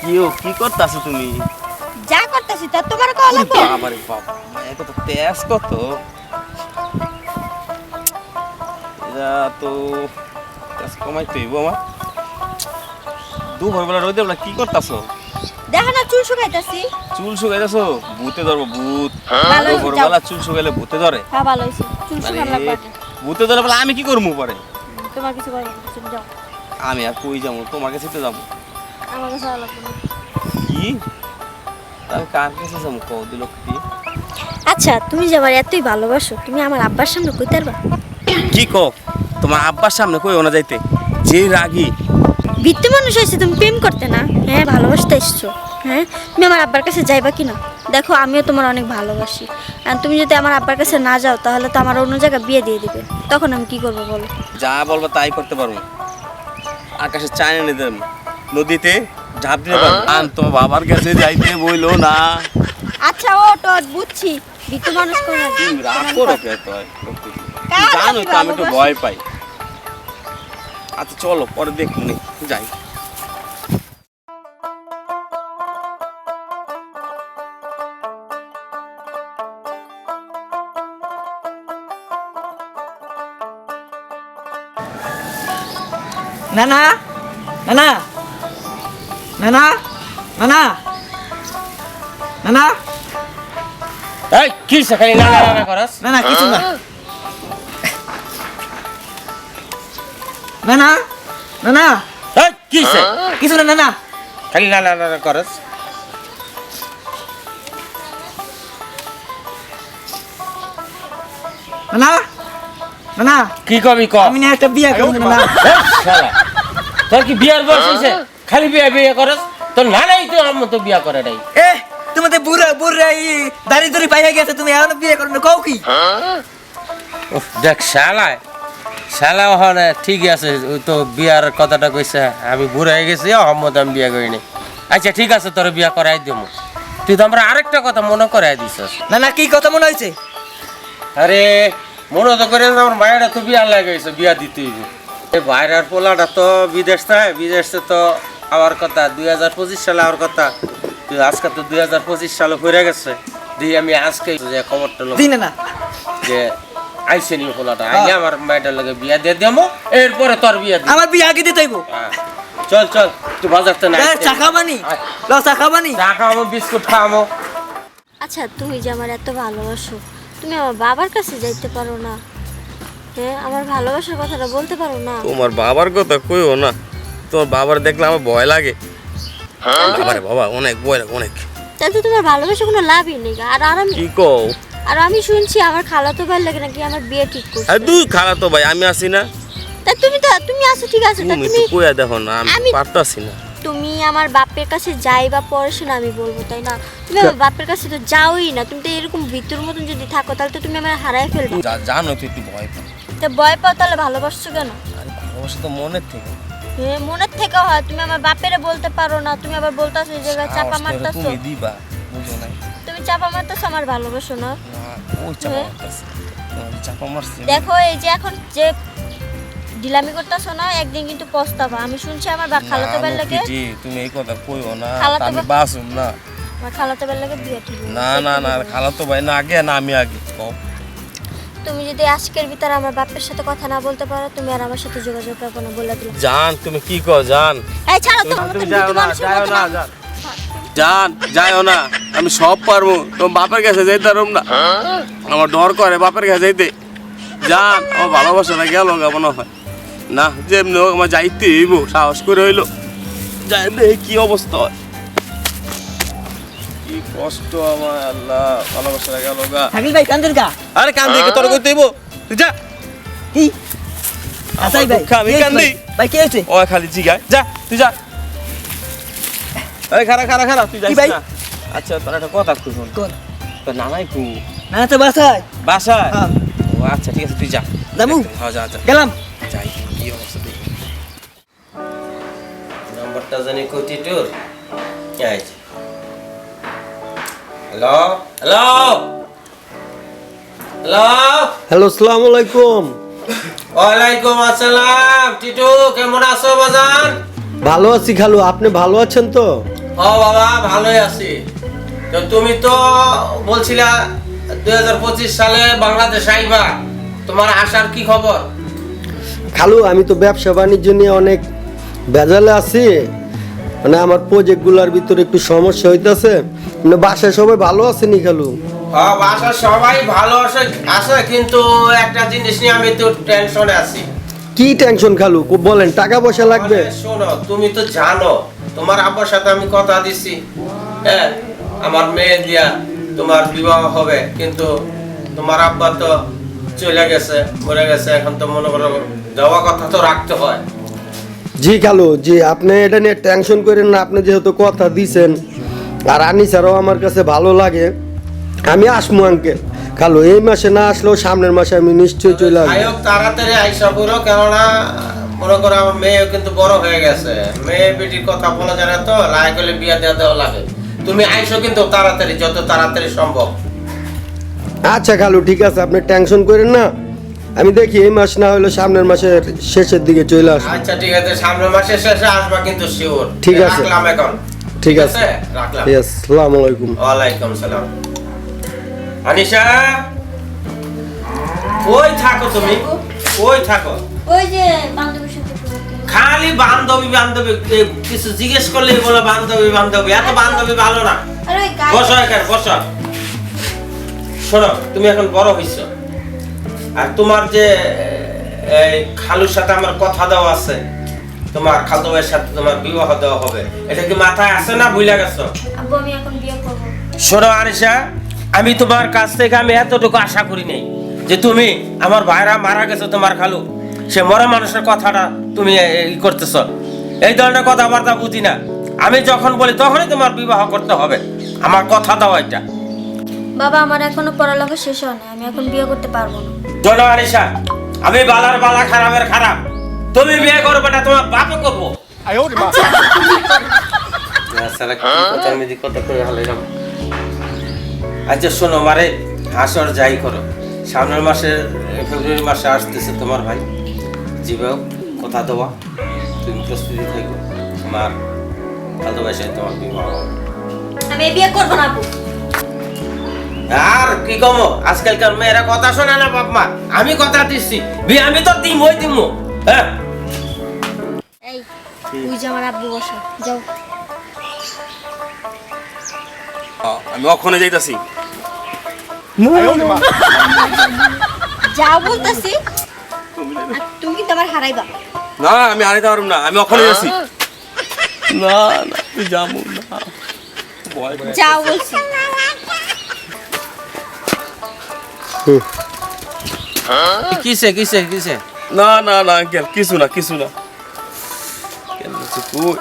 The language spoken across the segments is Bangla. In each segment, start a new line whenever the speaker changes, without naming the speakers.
কি করতাছো তুমি?
যা করতেছি তা তোমার কল লাগবে।
বাবারে বাবা, এত তো তেজ কত! এটা তো তেজ কমাইতে হইব আমার। দুপুরবেলা রোদে বেলা কি করতাছো?
দেখো না চুল শুকাইতাছি।
চুল শুকাইতাছো? ভূতে ধরবো, ভূত।
ভালো হইছে,
দুপুরবেলা চুল শুকাইলে ভূতে ধরে?
হ্যাঁ ভালো হইছে, চুল শুকান লাগবে।
ভূতে ধরে বলে আমি কি করবো পরে?
তোমার কিছু করার নেই, তুমি যাও।
আমি আর কই যাবো? তোমার কাছে তো যাবো।
আমার কাছে ভালো লাগবে না।
কি? আমি কার কাছে যাবো? কও দিল কি?
আচ্ছা তুমি যে আমার এতই ভালোবাসো, তুমি আমার আব্বার সামনে কইতে পারবা?
কি কও? তোমার আব্বার সামনে কইও না যাইতে, যে রাগী।
বৃত্তি মানুষ হয়েছে, তুমি প্রেম করতে না? হ্যাঁ ভালোবাসতে এসছো। হ্যাঁ তুমি আমার আব্বার কাছে যাইবা কি না? দেখো আমিও তোমার অনেক ভালোবাসি, আর তুমি যদি আমার আব্বার কাছে না যাও তাহলে তো আমার অন্য জায়গায় বিয়ে দিয়ে দিবে। তখন আমি কি করবো বলো?
যা বলবো তাই করতে পারবো। আকাশে চায় এনে দেন, নদীতে ঝাঁপ দিতে পারবো। আর তোমার বাবার কাছে যাইতে বইলো না।
আচ্ছা ও তো বুঝছি, বৃত্তি মানুষ করে না।
তুমি রাগ করো কে তো? জানো তো আমি একটু ভয় পাই। আচ্ছা চলো পরে দেখুন, যাই।
না না না না না না না না না না
এই কি সকালে না না না করস?
না না কিছু না না না না না
এই কি সে?
কিছু না না না
খালি না না না করস?
না না না না
কি কবি ক?
আমি না একটা বিয়ে করব না না
এই শালা, তোর কি বিয়ার বয়স হইছে? খালি বিয়ে করস? তোর নানাই তো আমার মতো বিয়া করে নাই।
এ তোমাদের বুড়া বুড়া দাড়ি দড়ি পাইয়া গেছে, তুমি এখনো বিয়ে করো না? কও কি?
উফ, দেখ শালা ওখানে ঠিকই আছে, ওই তো বিয়ার কথাটা কইছে। আমি বুড়া হয়ে গেছি, অহম্মদ আমি বিয়া করিনি। আচ্ছা ঠিক আছে, তোর বিয়া করাই দেবো। তুই তো আমরা আরেকটা কথা মনে করাই দিছস।
না না কি কথা মনে হয়েছে?
আরে মনে তো করে আমার মায়েরা তো বিয়া লাগাইছে, বিয়া দিতে হইব। এই বাইরের পোলাটা তো বিদেশ থাকে, বিদেশে তো আমার কথা 2025 সালে আমার কথা। তুই আজকে তো 2025 সালে ঘুরে গেছে। দিয়ে আমি আজকে যে খবরটা লোক
দিন না
যে আইসে নি পোলাটা, আইলে আমার মায়ের লাগে বিয়া দিয়ে দেবো, এরপরে তোর বিয়া দিই।
আমার বিয়ে আগে দিতে হইব।
চল চল তুই বাজারতে না
চা খাবানি? ল চা খাবানি?
চা খাওয়াবো, বিস্কুট খাওয়াবো।
আচ্ছা তুমি যে আমার এত ভালোবাসো, তুমি আমার বাবার কাছে যাইতে পারো না? হ্যাঁ আমার ভালোবাসার কথাটা বলতে পারো না?
তোমার বাবার কথা কইও না। তোমার বাবার দেখলে আমার ভয় লাগে। বাবারে বাবা, অনেক ভয় লাগে, অনেক।
তাহলে তো তোমার ভালোবাসা কোনো লাভই নেই।
কি কও?
আর আমি শুনছি আমার খালাতো ভাই লাগে নাকি আমার বিয়ে ঠিক করছে।
আর দুই খালাতো ভাই, আমি আছি না?
তা তুমি আছো ঠিক আছে, তা
তুমি
তুমি
তো কইয়া দেখো না, আমি
আমি-
পারতাছি না।
তুমি আমার বাপের কাছে যাই বা পরে শোনা আমি বলবো, তাই না? তুমি আমার বাপের কাছে তো যাওই না। তুমি তো এরকম ভিতর মতন যদি থাকো তাহলে তো তুমি আমার হারাই ফেলবে।
জানো তো একটু ভয় পাই।
তা ভয় পাও তাহলে ভালোবাসছো কেন?
আরে ভালোবাসা তো মনের থেকে।
হ্যাঁ মনের থেকে হয়। তুমি আমার বাপেরে বলতে পারো না, তুমি আবার বলতাছো এই জায়গায় চাপা
সাহস করে
মারতাছো।
তুমি দিবা, বুঝো না?
তুমি চাপা মারতাছো আমার ভালোবাসো না।
না, ওই চাপা মারতাছে। তোমার চাপা মারছে।
দেখো এই যে এখন যে ডিলামি করতেছো না, একদিন কিন্তু পস্তাবা। আমি শুনছি আমার খালাতো ভাই লাগে,
তুমি এই কথা কইও না,
খালাতো
আমি
ভাই-
বাসুম না।
আমার খালাতো ভাই লাগে বিয়ে ঠিক হয়েছে।
না না না, খালাতো ভাই না আগে, না আমি আগে। কও।
তুমি যদি আজকের ভিতরে আমার বাপের সাথে কথা না বলতে পারো, তুমি আর আমার সাথে যোগাযোগ রাখো না, বলে দিলাম।
জান তুমি কি কও জান?
এই ছাড়ো তো,
তুমি যাও না, যাও না, জান যাও না। আমি সব পারবো, তোমার বাপের কাছে যাইতে পারব না। আমার ডর করে বাপের কাছে যাইতে। জান আমার ভালোবাসা না গেল মনে হয় না, যেমনি হোক আমার যাইতে হইব, সাহস করে হইলো। যাই দেখি কি অবস্থা হয়। কি কষ্ট আমার, আল্লাহ, ভালোবাসা গেল গা।
থাকিল ভাই কান্দের গা?
আরে কান দেখে তোর কইতে হইব, তুই যা।
কি আসাই ভাই?
আমি
কে হয়েছে
কান্দি।
ভাই কে হয়েছে?
ও খালি জিগায়, যা তুই যা। এই খারা তুই যাইস
ভাই?
না। আচ্ছা তোর একটা কথা কই শোন।
কোন?
তোর নানাই কু
না তো বাসায়।
বাসায়?
হ্যাঁ।
ও আচ্ছা ঠিক আছে, তুই যা।
যাবো?
হ্যাঁ যা যা।
গেলাম।
যাই কি অবস্থা দেখি।
নাম্বারটা জানি কোটি টুর এই হ্যালো হ্যালো হ্যালো
হ্যালো, আসসালামু আলাইকুম।
ওয়ালাইকুম আসসালাম। টিটু কেমন আছো বাজান?
ভালো আছি খালু, আপনি ভালো আছেন তো?
ও বাবা ভালোই আছি। তো তুমি তো বলছিলা 2025 সালে বাংলাদেশ আইবা, তোমার আসার কি খবর?
খালু আমি তো ব্যবসা বাণিজ্য নিয়ে অনেক ভেজালে আছি, মানে আমার প্রজেক্টগুলোর ভিতরে একটু সমস্যা হইতাছে। মানে বাসায় সবাই ভালো আছেনি খালু?
হ্যাঁ বাসার সবাই ভালো আছে, কিন্তু একটা জিনিস নিয়ে আমি তো টেনশনে আছি।
কি টেনশন খালু বলেন, টাকা পয়সা লাগবে?
শোনো, তুমি তো জানো তোমার আব্বার সাথে আমি কথা দিছি, হ্যাঁ আমার মেয়ে দিয়া তোমার বিবাহ হবে, কিন্তু তোমার আব্বা তো চলে গেছে, মরে গেছে। এখন তো মনে করো দেওয়া কথা তো রাখতে হয়।
জি খালু জি, আপনি এটা নিয়ে টেনশন করেন না। আপনি যেহেতু কথা দিছেন, আর আনিসারও আমার কাছে ভালো লাগে, আমি আসমু আঙ্কেল। খালু এই মাসে না আসলেও সামনের মাসে আমি নিশ্চয়ই চলে আসবো।
আয়োগ তাড়াতাড়ি আইসা করো, কেননা মনে করো আমার মেয়ে কিন্তু বড় হয়ে গেছে, মেয়ে বেটির কথা বলা যায় না, তো লাই করলে বিয়া দেওয়া লাগে। তুমি আইসো কিন্তু তাড়াতাড়ি, যত তাড়াতাড়ি সম্ভব।
আচ্ছা খালু ঠিক আছে, আপনি টেনশন করেন না। আমি দেখি এই মাস না হলে সামনের মাসের শেষের দিকে চলে আসবো।
আচ্ছা ঠিক আছে, সামনের মাসের শেষে আসবা কিন্তু শিওর।
ঠিক আছে।
রাখলাম এখন।
ঠিক আছে,
রাখলাম।
ঠিক আছে, আসসালামু আলাইকুম।
ওয়ালাইকুম সালাম। আনিশা, কই থাকো তুমি? কই থাকো?
ওই যে বান্ধবীর সাথে
খালি বান্ধবী বান্ধবী, কিছু জিজ্ঞেস করলেই বলো বান্ধবী বান্ধবী। এত বান্ধবী ভালো না।
আরে ওই
বসো এখানে, বসো। শোনো, তুমি এখন বড় হইছো, আর তোমার যে এই খালুর সাথে আমার কথা দেওয়া আছে, তোমার খালতো ভাইয়ের সাথে তোমার বিবাহ দেওয়া হবে, এটা কি মাথায় আছে না ভুলে গেছো?
আব্বু আমি এখন বিয়ে করব।
শোনো আনিশা, আমি তোমার কাছ থেকে আমি এতটুকু আশা করি নাই যে তুমি, আমার ভাইরা মারা গেছে তোমার খালু, সে মরা মানুষের কথাটা তুমি ই করতেছ। এই ধরনের কথাবার্তা বুঝি না। আমি যখন বলি তখনই তোমার বিবাহ করতে হবে, আমার কথা দাও এটা।
বাবা আমার এখনো পড়ালেখা শেষ হয়নি, আমি এখন বিয়ে করতে পারবো না।
শোনো আনিশা, আমি বালার বালা খারাপের খারাপ, তুমি বিয়ে করবে না তোমার বাপে করবো। আচ্ছা শোনো মারে, হাসর যাই করো, সামনের মাসে ফেব্রুয়ারি মাসে আসতেছে তোমার ভাই, জীবেও কথা দেওয়া, তুমি প্রস্তুতি থাকো, তোমার ভালোবাসে তোমার বিবাহ হবে।
আমি এই বিয়ে করবো না আব্বু।
আর কি কমো, আজকালকার মেয়েরা কথা শোনে না বাপ মা। আমি কথা দিচ্ছি, বিয়ে আমি তো দিমই দিমু। হ্যাঁ
এই তুই যে আমার আব্বু বসো, যাও।
আমি ওখানে যাইতাছি।
যাও বলতেছি, তুমি কিন্তু আমার হারাইবা।
না আমি হারাইতে পারবো না, আমি ওখানে যাচ্ছি। না না তুই যাবো না, ভয় করে।
যাও বলছি।
কিসে কিসে কিসে?
না না না আঙ্কেল, কিছু না কিছু না। কেন বলছি, কই?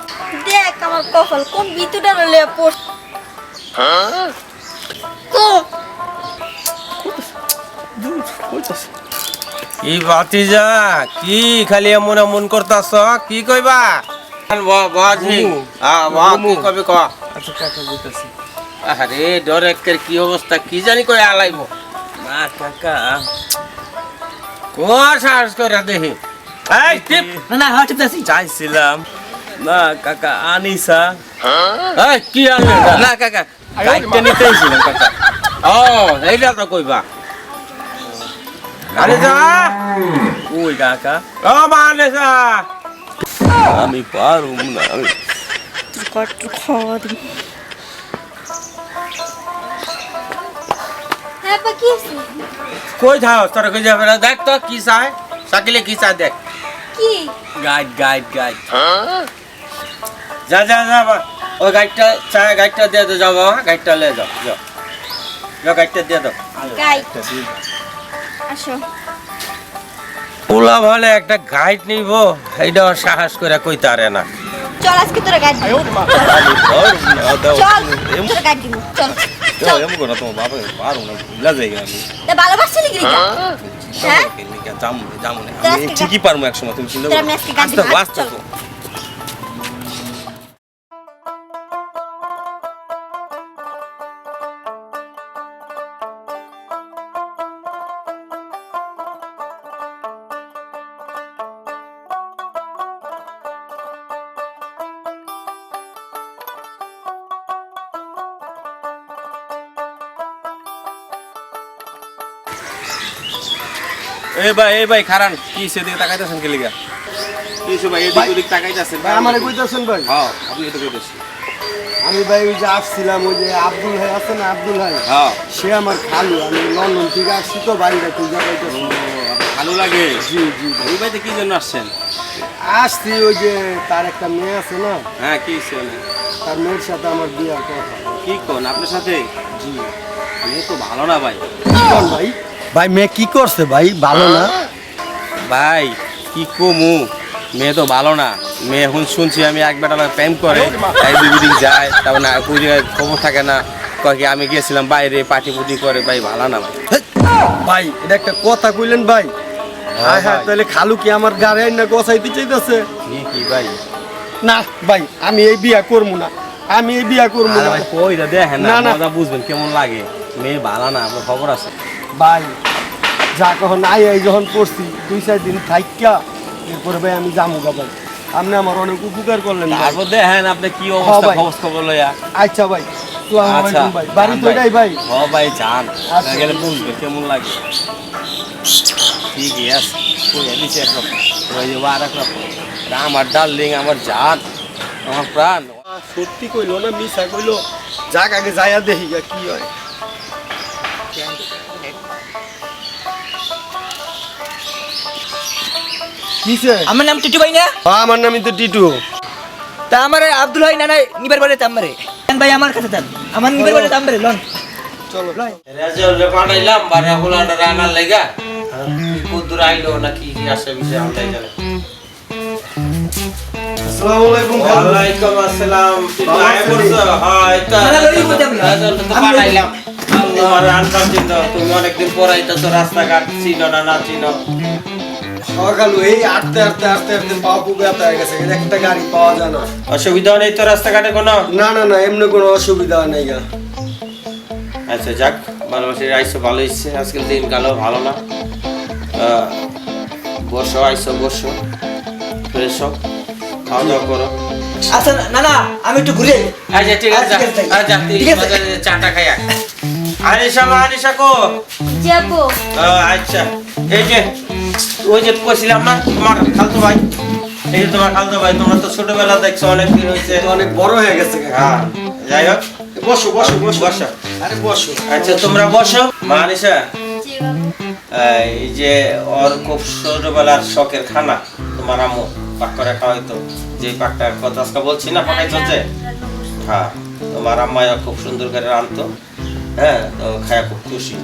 দেখ আমার কপাল কোন ভিতরটা লয়ে পড়। কো
দূর, কইতাছি।
কি বাতিজা, কি খালি এমন এমন করতাছ, কি কইবা? বাজি
ঘুমু।
কি কবি ক।
আচ্ছা কাকা বলতেছি।
আরে ডরেকের কি অবস্থা, কি জানি কই আলাইবো।
না কাকা,
কোন সাহস করে দেখি। এই টিপ।
না না হ্যাঁ ঠিক আছে।
চাইছিলাম। না কাকা, আনিসা।
এই কি আনলে?
না কাকা, গাইডটা নিতে এসেছিলাম কাকা।
ও এইটা তো কইবা। আরে যা।
ওই কাকা,
ও মানে যা।
আমি পারুম না। আমি
কত খাওয়া দিই। হ্যাঁ পা কি আছে?
কই যাও তোর কই যাবে না, দেখ তো কি চায়, সাকিলে কি চায় দেখ।
কি?
Guide guide guide.
যা যা যা, ওই গাইডটা চায়, গাইডটা দিয়ে দাও, যাও বাবা, গাইডটা নিয়ে যাও, যাও যাও, গাইডটা দিয়ে দাও।
গাই আসো।
ওলা বলে একটা গাইড নিব, এইটা সাহস করে কইতে পারে না।
চল আজকে তোরা গাইড দিব।
আমি পারুম না, দাও।
চল তোরা গাইড দিব। চল
দাও, এমন করো না, তোমার বাবা পারুম না, ভুলা যাই আমি।
তা ভালোবাসছিলি কি রে? হ্যাঁ
যামু যামু না,
তোরা
আমি
আজকে
ঠিকই পারবো একসময়, তুমি চিন্তা
তোরা
করো।
আমি আজকে গাইড
আস্তে
দিব।
আস্তে
চল।
এই ভাই খারান কি সেদিকে তাকাইতেছেন কি লিগা
কিছু ভাই এদিক ওদিক তাকাইতেছেন
ভাই আমারে কইতাছেন ভাই
হ্যাঁ আপনি তো কইতেছেন
আমি ভাই ওই যে আসছিলাম ওই যে আব্দুল ভাই আছে না আব্দুল ভাই
হ্যাঁ
সে আমার খালু আমি লন্ডন থেকে আসছি তো বাড়িটা খুঁজে পাইতেছি
ভালো লাগে
জি জি
এই বাড়িতে কি জন্য আসছেন
আসছি ওই যে তার একটা মেয়ে আছে না
হ্যাঁ কি শুনে
তার মেয়ের সাথে আমার বিয়ার কথা
কি কোন আপনার সাথে জি মেয়ে তো ভালো না ভাই
কোন ভাই ভাই মেয়ে কি করছে ভাই ভালো না
ভাই কি কমু মেয়ে তো ভালো না মেয়ে এখন শুনছি আমি এক বেটা প্রেম করে তাই দুদিন যায় তারপর না কোন জায়গায় খবর থাকে না কয় কি আমি গেছিলাম বাইরে পার্টি পুটি করে ভাই ভালো না ভাই
ভাই এটা একটা কথা কইলেন ভাই হ্যাঁ হ্যাঁ
ভাই।
তাহলে খালু কি আমার গাড়ি না গোছাইতে চাইতেছে
কি ভাই
না ভাই আমি এই বিয়া করবো না আমি এই বিয়া করবো
আরে
না
ভাই কইরা দেখেন
না,
না
না।
মজা বুঝবেন কেমন লাগে মেয়ে ভালো না আপনার খবর আছে
ভাই যা কখন এই যখন পড়ছি 2-4 দিন থাইকা এরপরে ভাই আমি যাবো গা ভাই আপনি আমার অনেক উপকার করলেন ভাই।
তারপর দেখেন আপনি কি অবস্থা
ভাই।
খবর লইয়া
আচ্ছা ভাই আসসালামু
আচ্ছা
আলাইকুম ভাই বাড়ি তো এটাই ভাই
ভাই যান
আচ্ছা।
গেলে বুঝবে কেমন লাগে ঠিকই আছে কইয়া দিছে একরকম ওই যে আর একরকম আমার ডার্লিং আমার জান আমার প্রাণ
সত্যি কইলো না মিছা কইলো যাক আগে যাইয়া দেখি গা কি হয় কিসে
আমার নাম টিটু ভাই না
আমার নামই তো টিটু
তা আমার আব্দুল ভাই না নাই নিবার বাড়িতে আমারে ভাই আমার কাছে যান আমার নিবার বাড়িতে আমারে লন
চলো
রেজাল্ট পাঠাইলাম বাড়া পোলাটা রান্নার লাগা কুদুর আইলো নাকি আসে বিষয় আল্লাহ জানে
আসসালামু আলাইকুম
ওয়ালাইকুম আসসালাম তুই আয় বলছো হ্যাঁ এটা
না, লরি করতে আমি।
রেজাল্ট তো পাঠাইলাম তোমার আনসার চিন্তা তুমি অনেকদিন পর আইতাছো রাস্তাঘাট চিনো না চিনো
সকাল এই আটতে পা পুবে হয়ে গেছে একটা গাড়ি পাওয়া যায় না
অসুবিধা নেই তো রাস্তাঘাটে কোনো
না এমনি কোনো অসুবিধা নেই গা
আচ্ছা যাক ভালোবাসি আইসো ভালো হয়েছে আজকের দিন গেল ভালো না বসো আইসো বসো ফ্রেশ হোক খাওয়া দাওয়া করো
আচ্ছা না না আমি একটু ঘুরে আই।
আচ্ছা ঠিক আছে
ঠিক আছে,
যা
ঠিক আছে।
চাটা খাই আনিশা কো
যাবো
আচ্ছা এই যে ওই যে কইছিলাম না তোমার খালতো ভাই এই যে তোমার খালতো ভাই তোমরা তো ছোটবেলা দেখছো অনেক দিন হয়েছে
অনেক বড় হয়ে গেছে
হ্যাঁ যাই হোক
বসো
বসো
আরে বসো
আচ্ছা তোমরা বসো মা আনিশা এই যে ওর খুব ছোটবেলার শখের খানা তোমার আম্মু পাক করে খাওয়াইতো যে পাকটার কথা আজকে বলছি না পাকাইতো যে হ্যাঁ তোমার আম্মাই খুব সুন্দর করে রাঁধতো হ্যাঁ তো খায়া খুব খুশি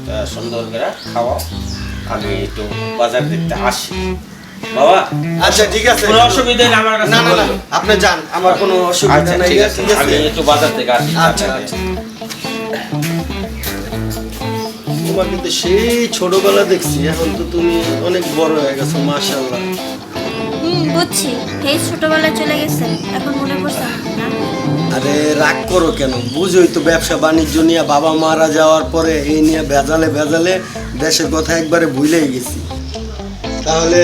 তা সুন্দর করে খাওয়াও আমি একটু বাজার দেখতে আসি বাবা
আচ্ছা ঠিক আছে
কোনো অসুবিধা নেই আমার কাছে
না
বললো।
আপনি যান আমার কোনো অসুবিধা
আচ্ছা
নাই
ঠিক আছে আমি একটু বাজার থেকে আসি
আচ্ছা তোমার কিন্তু সেই ছোটবেলা দেখছি এখন তো তুমি অনেক বড় হয়ে গেছো মাশাআল্লাহ
বুঝছি এই ছোটবেলায় চলে গেছেন এখন মনে পড়ছে না
আরে রাগ করো কেন বুঝোই তো ব্যবসা বাণিজ্য নিয়ে বাবা মারা যাওয়ার পরে এই নিয়ে ভেজালে দেশের কথা একবারে ভুলেই গেছি তাহলে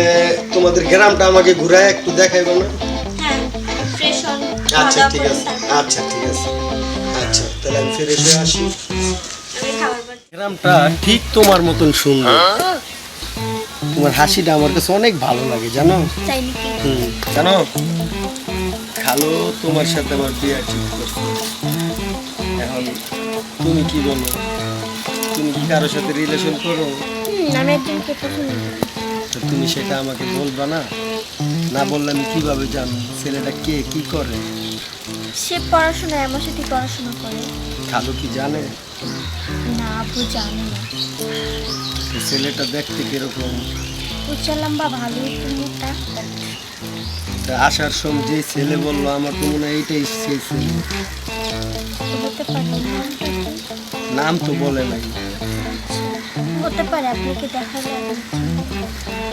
তোমাদের গ্রামটা আমাকে ঘুরায় একটু দেখাইবো না
হ্যাঁ ফ্রেশ হন
আচ্ছা ঠিক আছে আচ্ছা তাহলে আমি ফিরে এসে আসি গ্রামটা ঠিক তোমার মতন সুন্দর তোমার হাসিটা আমার কাছে অনেক ভালো লাগে জানো
চাই নাকি
জানো খালো তোমার সাথে আমার বিয়ে ঠিক করছে এখন তুমি কি বলো তুমি কি কারোর সাথে রিলেশন করো
আমি একজনকে পছন্দ করি।
তো তুমি সেটা আমাকে বলবা না না বললে আমি কিভাবে জানবো ছেলেটা কে কি করে
সে পড়াশোনা আমার সাথে পড়াশোনা করে
খালো কি জানে
না আপু জানে না
তো ছেলেটা দেখতে কিরকম
উচ্চা লম্বা ভালোই মোটা
তা আসার সময় যে ছেলে বললো আমার তো মনে হয় এইটাই সেই ছেলে
হতে পারে
নাম তো বলে নাই
হতে পারে আপনাকে দেখা যাবে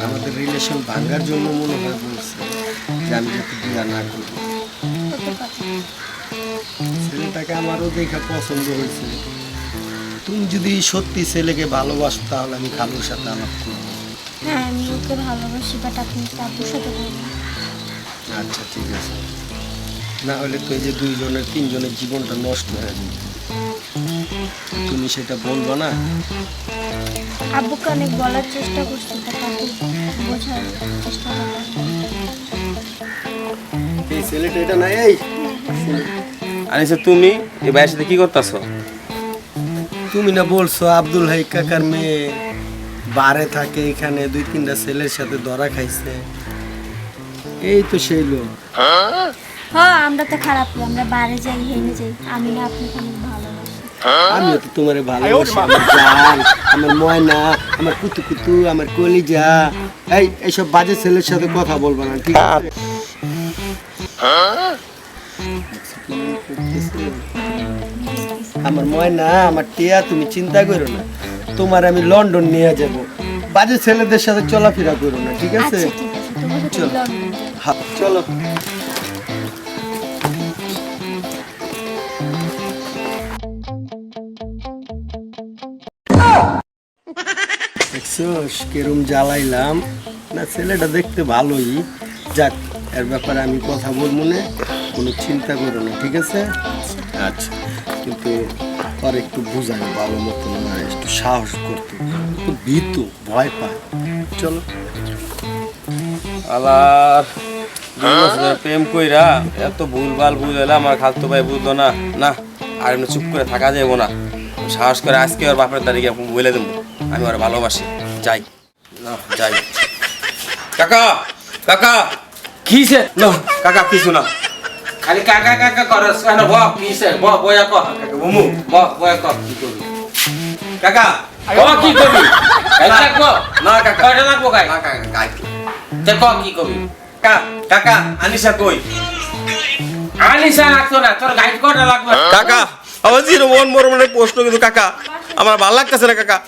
আমাদের রিলেশন ভাঙার জন্য মনে হয় বলছে যে আমি যাতে বিয়া না করি
হতে পারে
ছেলেটাকে আমারও দেখা পছন্দ হয়েছে তুমি যদি সত্যি ছেলেকে ভালোবাসো তাহলে আমি খালুর সাথে আলাপ করবো
হ্যাঁ আমি ওকে ভালোবাসি বাট আপনি আপুর সাথে বলবেন
আচ্ছা ঠিক আছে না হলে তো এই যে 2-3 জীবনটা নষ্ট হয়ে যাবে তুমি সেটা বলবো না
আব্বুকে অনেক বলার চেষ্টা করছি, তাকে বোঝার চেষ্টা করছি।
এই ছেলেটা এটা না, এই
আনিসা তুমি এই ভাইয়ের সাথে কি করতেছো?
তুমি না বলছো আব্দুল হাই কাকার মেয়ে বারে থাকে, এখানে 2-3টা ছেলের সাথে ধরা খাইছে, এই তো সেই লোক।
হ্যাঁ, আমরা তো খারাপ না, আমরা বাইরে যাই, হেনে যাই, আমি না আপনাকে অনেক ভালোবাসি।
আমিও তো তোমার ভালোবাসি, আমার জান, আমার ময়না, আমার কুতু কুতু, আমার কলিজা। এইসব বাজে ছেলের সাথে কথা বলবা না, ঠিক আছে? আমার ময়না, আমার টিয়া, তুমি চিন্তা করো না, তোমার আমি লন্ডন নিয়ে যাব। বাজে ছেলেদের সাথে চলাফেরা করো না, ঠিক আছে?
আচ্ছা ঠিক আছে, তোমাকে
চলো।
লন্ডন
হ্যাঁ, চলো। দেখছোস কেরম জ্বালাইলাম না, ছেলেটা দেখতে ভালোই, যাক এর ব্যাপারে আমি কথা বলবো না, কোনো চিন্তা করো না, ঠিক আছে? আচ্ছা, কিন্তু পরে একটু বুঝাই ভালো মতো না, একটু সাহস করতে, একটু ভীত, ভয় পায়। চলো।
আলার 2 বছর প্রেম কইরা এত ভুলভাল বুঝাইলা, আমার খালতো ভাই বুঝলো না। না, আর এমনি চুপ করে থাকা যাবো না, সাহস করে আজকে ওর বাপের তারিখে বলে দেবো আমি ওর ভালোবাসি। যাই না, যাই। কাকা, কাকা,
কিসে
না কাকা কিছু না।
খালি কাকা কাকা করস কেন? ব কিসে? ব বয়া ক কাকা বুমু, ব বয়া ক কি করবি?
কাকা
ক কি করবি? এটা ক
না কাকা,
কয়টা লাগবো গাই?
কাকা গাই
তে ক কি করবি?
কাকা, কাকা আনিসা কই?
আলিশা লাগতো না, তোর গাইড কয়টা লাগবে?
কাকা আমার জীবন মরণের প্রশ্ন, কিন্তু কাকা আমার ভালো লাগতেছে না কাকা।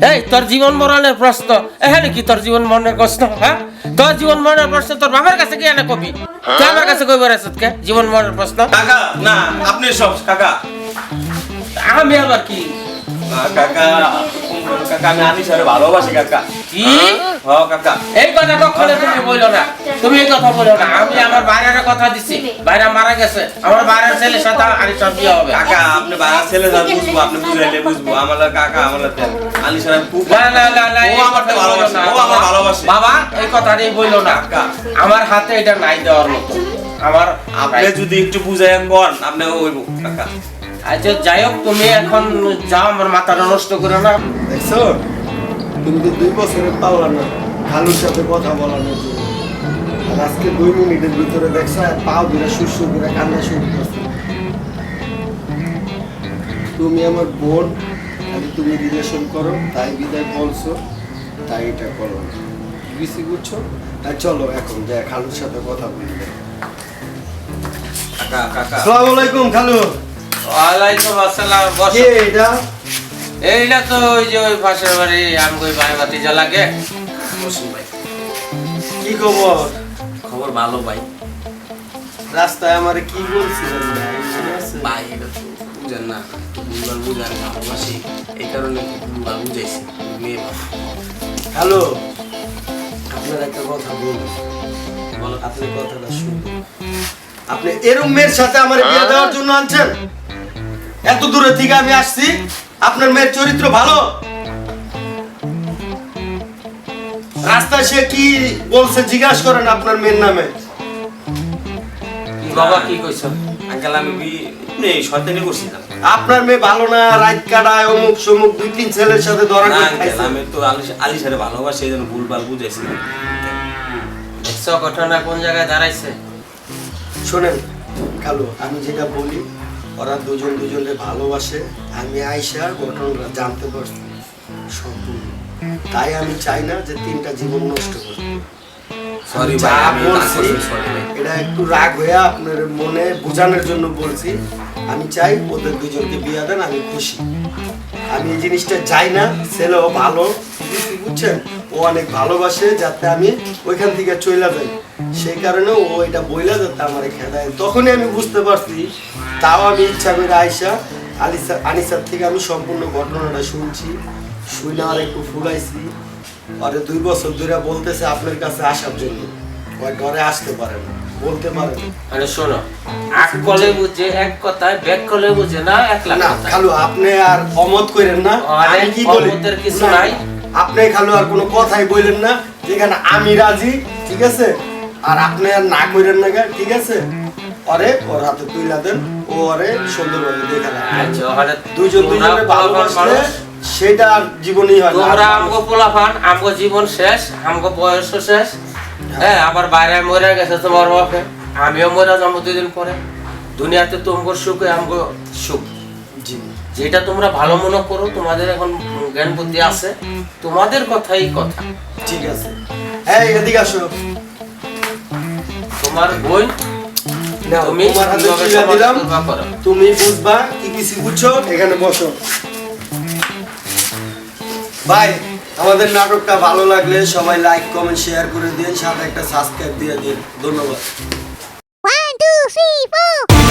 এই তোর জীবন মরণের প্রশ্ন, এখানে কি তোর জীবন মরণের প্রশ্ন? হ্যাঁ, তোর জীবন মরণের প্রশ্ন তোর বাবার কাছে কি এনে কবি? তুই আমার কাছে কইবার আছিস কে জীবন মরণের প্রশ্ন?
কাকা না, আপনি সব কাকা।
আমি আবার কি?
কাকা, কাকা আমি আনিসারে ভালোবাসি কাকা।
কি?
হ কাকা।
এই কথা কখনো তুমি বইলো না, তুমি এই কথা বলো না। আমি আমার বাইরের কথা দিছি, বাইরে মারা গেছে, আমার বাইরের ছেলের সাথে আনিসার বিয়ে হবে।
কাকা আপনি বাবা ছেলে যা বুঝবো, আপনি বুঝাইলে বুঝবো। আমার কাকা আমার আনিসার খুব
না না না না,
ও আমার ভালোবাসে, ও আমার ভালোবাসে।
বাবা এই কথাটাই বইলো না, আমার হাতে এটা নাই দেওয়ার মতো। আমার
আপনি যদি একটু বুঝাই কোন আপনি হইব কাকা।
আচ্ছা যাই হোক, তুমি এখন যাও, আমার মাথাটা নষ্ট করে না।
দেখছো, তুমি তো 2 বছরে পারলা না খালুর সাথে কথা বলানোর জন্য, আর আজকে 2 মিনিটের ভিতরে দেখছো পাও ধরে সুর করে কান্না শুরু করছে। তুমি আমার বোন, আমি তুমি রিলেশন করো, তাই বিদায় বলছো, তাই এটা করো, বুঝছি, বুঝছো? আর চলো এখন যাই খালুর সাথে কথা বলি।
কাকা, কাকা
আসসালামু আলাইকুম খালু।
ওয়ালাইকুম আসসালাম। বস।
কে এটা?
এইটা তো ওই যে ওই পাশের বাড়ি আমগই ভাই ভাতিজা লাগে।
বসুন ভাই।
কি খবর?
খবর ভালো ভাই।
রাস্তায় আমারে কি বলছিলেন ভাই, মনে আছে?
ভাই এটা তো বুঝেন না, ভুলভাল বুঝান ভালোবাসি, এই কারণে ভুলভাল বুঝাইছি মেয়ে ভালো।
হ্যালো, আপনার একটা কথা বলবো, আপনি কথাটা শুনবেন। আপনি এরম মেয়ের সাথে আমার বিয়ে দেওয়ার জন্য আনছেন? এত দূরে থেকে আমি আসছি, আপনার মেয়ের চরিত্র ভালো? রাস্তায় সে কি বলছে জিজ্ঞাসা করেন আপনার মেয়ের নামে।
বাবা কি কইছ?
আঙ্কেল আমি নেই শয়তানি করছিলাম।
আপনার মেয়ে ভালো না, রাত কাটায়, অমুক সমুক 2-3 ছেলের সাথে ধরা
না
করে
আঙ্কেল,
খাইছে।
আমি তো আলিশারে ভালোবাসি, এই জন্য ভুলভাল বুঝাইছিলাম।
দেখছো ঘটনা কোন জায়গায় দাঁড়াইছে?
শোনেন কালু, আমি যেটা বলি, ওরা দুজনে ভালোবাসে, আমি আইসা ঘটনাটা জানতে পারছি সম্পূর্ণ, তাই আমি চাই না যে 3টা জীবন নষ্ট করতে।
সরি
যা
ভাই, আমি রাগ
বলছি,
করছি, sorry ভাই।
এটা একটু রাগ হয়ে আপনার মনে বোঝানোর জন্য বলছি। আমি চাই ওদের দুজনকে বিয়ে দেন, আমি খুশি। আমি এই জিনিসটা চাই না, ছেলেও ভালো, বুঝছেন, ও অনেক ভালোবাসে, যাতে আমি ওইখান থেকে চলে যাই, সেই কারণে ও এটা বইলা যাতে আমার খেদায়। তখনই আমি বুঝতে পারছি, তাও আমি ইচ্ছা করে আইসা আনিসার থেকে আমি সম্পূর্ণ ঘটনাটা শুনছি, শুনে আর একটু ফুলাইছি। আরে 2 বছর ধরে বলতেছে আপনার কাছে আসার জন্য, ওই ঘরে আসতে পারে না, বলতে পারেন।
আরে শোনো, এক কলে বুঝে এক কথায়, ব্যাক কলে বুঝে না এক লাখ
না
কথায়।
খালু আপনি আর অমত করেন না,
আরে
আমি কি বলি
অমতের কিছু
না,
নাই।
আপনি খালু আর কোনো কথাই বললেন না, যেখানে আমি রাজি, ঠিক আছে, আর আপনি আর না করেন না গা, ঠিক আছে, ওরে ওর হাতে তুইলা দেন, ও ওরে সুন্দরভাবে দেখা না,
আচ্ছা, ওখানে
দুজন
তোমরা
দুজনে
পোলাপান
ভালোবাসলে
মানুষ,
সেটা আর জীবনই হয় না।
তোমরা
আর
আমগো পোলাপান, আমগো জীবন শেষ, আমগো বয়সও শেষ। হ্যাঁ, আবার বাইরে মরে গেছে তোমার বাপে, আমিও মরে যাবো 2 দিন পরে। দুনিয়াতে তোমার সুখে আমগো সুখ।
জি
যেটা তোমরা ভালো মনে করো, তোমাদের এখন জ্ঞান বুদ্ধি আছে, তোমাদের কথাই কথা।
ঠিক আছে, এই এদিকে আসো,
তোমার বোন
নাও,
তুমি
তোমার হাতে
কিভাবে
তুলে
সমাজ
দিলাম,
করবা করো।
তুমি বুঝবা কি কিছু বুঝছো, এখানে বসো। ভাই আমাদের নাটকটা ভালো লাগলে সবাই লাইক কমেন্ট শেয়ার করে দিন, সাথে একটা সাবস্ক্রাইব দিয়ে দিন। ধন্যবাদ।
1 2 3 4